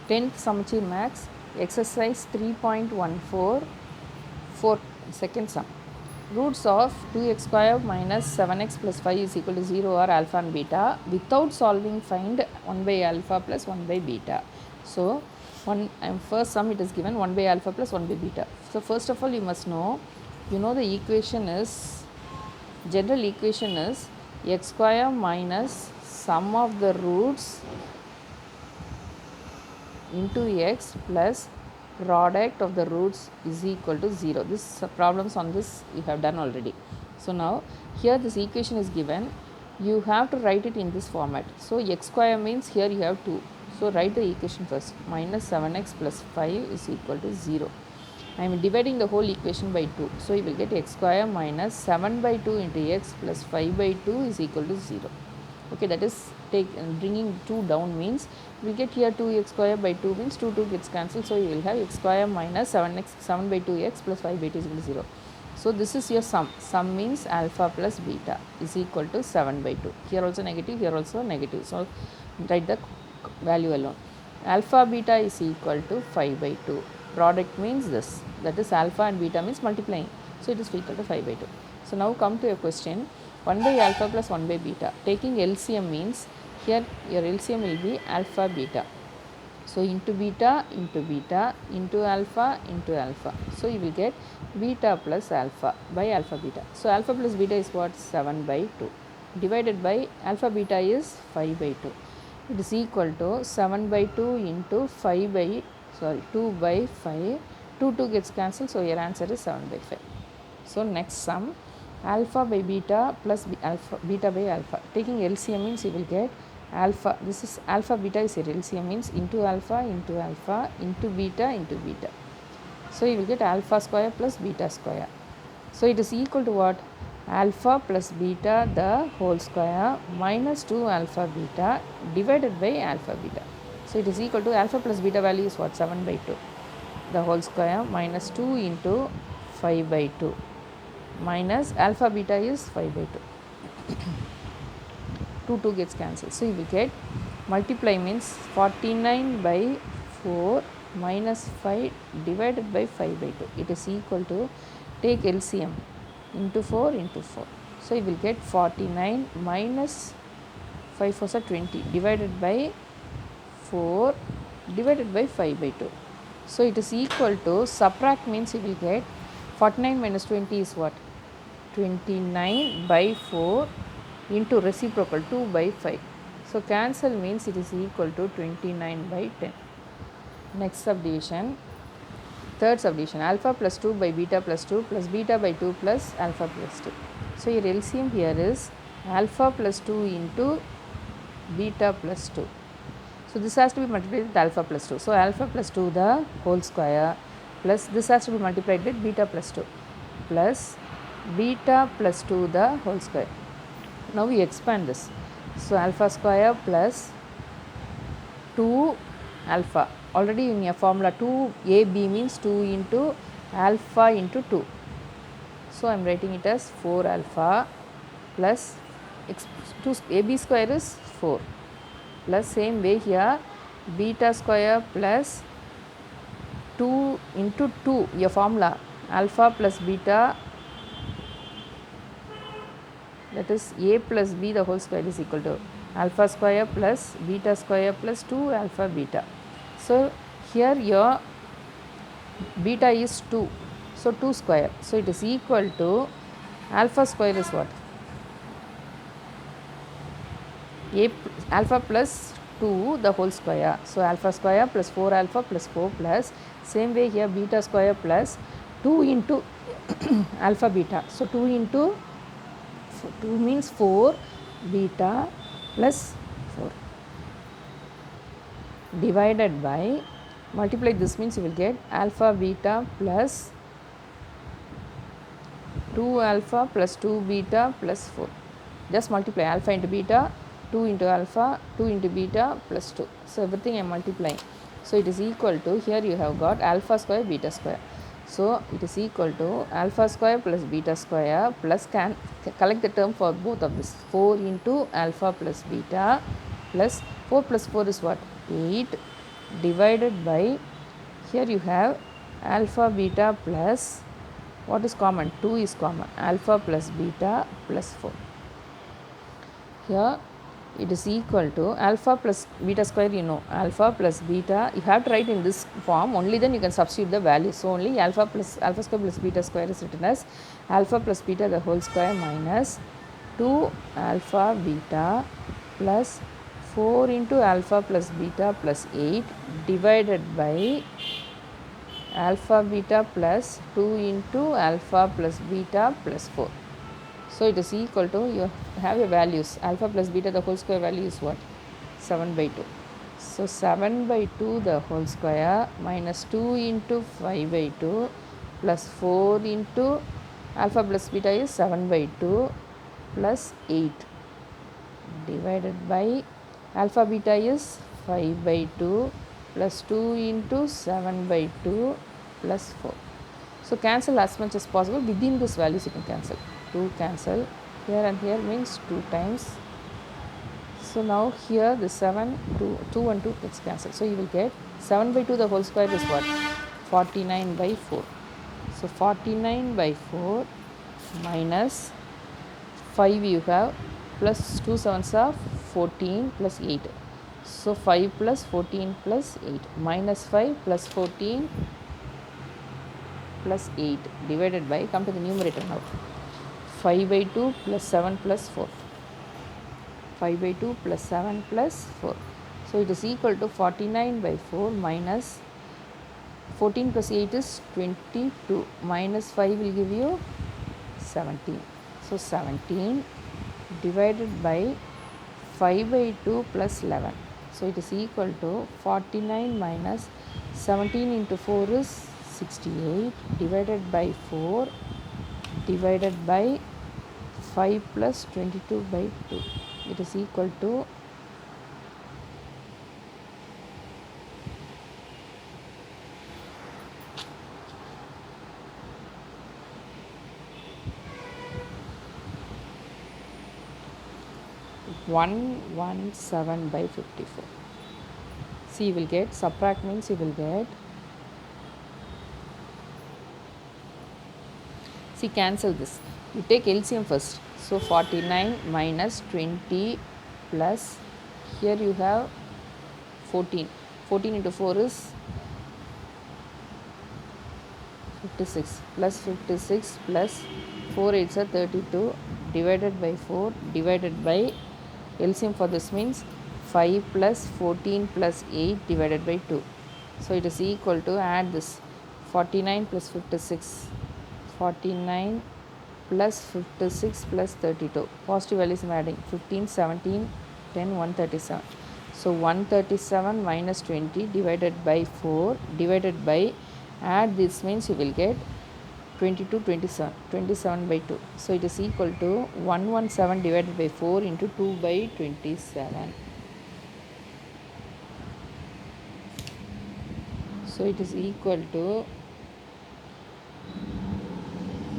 10th Samachir Max, exercise 3.14, second sum. Roots of 2x square minus 7x plus 5 is equal to 0 are alpha and beta. Without solving, find 1 by alpha plus 1 by beta. So, first sum it is given 1 by alpha plus 1 by beta. So, first of all you must know, the equation is, general equation is x square minus sum of the roots into x plus product of the roots is equal to 0. This problems on this you have done already. So, now here this equation is given, you have to write it in this format. So, x square means here you have 2. So, write the equation first, minus 7x plus 5 is equal to 0. I am dividing the whole equation by 2. So, you will get x square minus 7 by 2 into x plus 5 by 2 is equal to 0. Okay, that is bringing 2 down means we get here 2x square by 2 means 2 gets cancelled. So, you will have x square minus 7 by 2x plus 5 by 2 is equal to 0. So, this is your sum. Sum means alpha plus beta is equal to 7 by 2. Here also negative, here also negative. So, write the value alone. Alpha beta is equal to 5 by 2. Product means this, that is alpha and beta means multiplying. So, it is equal to 5 by 2. So, now come to a question, 1 by alpha plus 1 by beta. Taking LCM means here your LCM will be alpha beta. So, into beta into alpha into alpha. So, you will get beta plus alpha by alpha beta. So, alpha plus beta is what? 7 by 2 divided by alpha beta is 5 by 2. It is equal to 7 by 2 into 2 by 5. 2 gets cancelled. So, your answer is 7 by 5. So, next sum, alpha by beta plus beta by alpha. Taking LCM means you will get alpha, this is alpha beta is your LCM means into alpha into beta. So, you will get alpha square plus beta square. So, it is equal to what? Alpha plus beta the whole square minus 2 alpha beta divided by alpha beta. So, it is equal to alpha plus beta value is what? 7 by 2 the whole square minus 2 into 5 by 2 minus alpha beta is 5 by 2. 2 gets cancelled. So, you will get multiply means 49 by 4 minus 5 divided by 5 by 2. It is equal to, take LCM into 4 into 4. So, you will get 49 minus 5 4 are 20 divided by 4 divided by 5 by 2. So, it is equal to, subtract means you will get 49 minus 20 is what? 29 by 4 into reciprocal 2 by 5. So, cancel means it is equal to 29 by 10. Next subdivision, third subdivision, alpha plus 2 by beta plus 2 plus beta by 2 plus alpha plus 2. So, your LCM here is alpha plus 2 into beta plus 2. So, this has to be multiplied with alpha plus 2. So, alpha plus 2 the whole square plus this has to be multiplied with beta plus 2 plus beta plus 2 the whole square. Now, we expand this. So, alpha square plus 2 alpha. Already in your formula 2ab means 2 into alpha into 2. So, I am writing it as 4 alpha plus ab square is 4 plus same way here beta square plus 2 into 2 your formula alpha plus beta, that is a plus b the whole square is equal to alpha square plus beta square plus 2 alpha beta. So, here your beta is 2. So, 2 square. So, it is equal to alpha square is what? Alpha plus 2 the whole square. So, alpha square plus 4 alpha plus 4 plus same way here beta square plus 2 into alpha beta. So, 2 into 2 means 4 beta plus 4 divided by, multiply this means you will get alpha beta plus 2 alpha plus 2 beta plus 4. Just multiply alpha into beta, 2 into alpha, 2 into beta plus 2. So, everything I am multiplying. So, it is equal to, here you have got alpha square beta square. So, it is equal to alpha square plus beta square plus, collect the term for both of this, 4 into alpha plus beta plus 4 plus 4 is what? 8 divided by, here you have alpha beta plus, what is common? 2 is common, alpha plus beta plus 4. Here it is equal to alpha plus beta square, you know, alpha plus beta, you have to write in this form, only then you can substitute the value. So, only alpha square plus beta square is written as alpha plus beta the whole square minus 2 alpha beta plus 4 into alpha plus beta plus 8 divided by alpha beta plus 2 into alpha plus beta plus 4. So, it is equal to, you have your values, alpha plus beta the whole square value is what? 7 by 2. So, 7 by 2 the whole square minus 2 into 5 by 2 plus 4 into alpha plus beta is 7 by 2 plus 8 divided by alpha beta is 5 by 2 plus 2 into 7 by 2 plus 4. So, cancel as much as possible within this values, you can cancel. 2 cancel, here and here means 2 times. So, now here the 7, 2 and 2 gets cancelled. So, you will get 7 by 2 the whole square is what? 49 by 4. So, 49 by 4 minus 5 you have plus 2 sevens are 14 plus 8. So, 5 plus 14 plus 8 minus 5 plus 14 plus 8 divided by, come to the numerator now, 5 by 2 plus 7 plus 4, 5 by 2 plus 7 plus 4. So, it is equal to 49 by 4 minus 14 plus 8 is 22 minus 5 will give you 17. So, 17 divided by 5 by 2 plus 11. So, it is equal to 49 minus 17 into 4 is 68 divided by 4 divided by 5 plus 22 by 2. It is equal to 117 by 54. See, you will get, subtract means you will get, see, cancel this, you take LCM first. So, 49 minus 20 plus, here you have 14, 14 into 4 is 56 plus 56 plus 4 8s are 32 divided by 4 divided by, LCM for this means 5 plus 14 plus 8 divided by 2. So, it is equal to, add this, 49 plus 56, 49 plus 56 plus 32, positive values I am adding, 15, 17, 10, 137. So, 137 minus 20 divided by 4 divided by, add this means you will get 22, 27, 27 by 2. So, it is equal to 117 divided by 4 into 2 by 27. So, it is equal to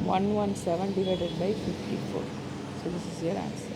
117 divided by 54. So, this is your answer.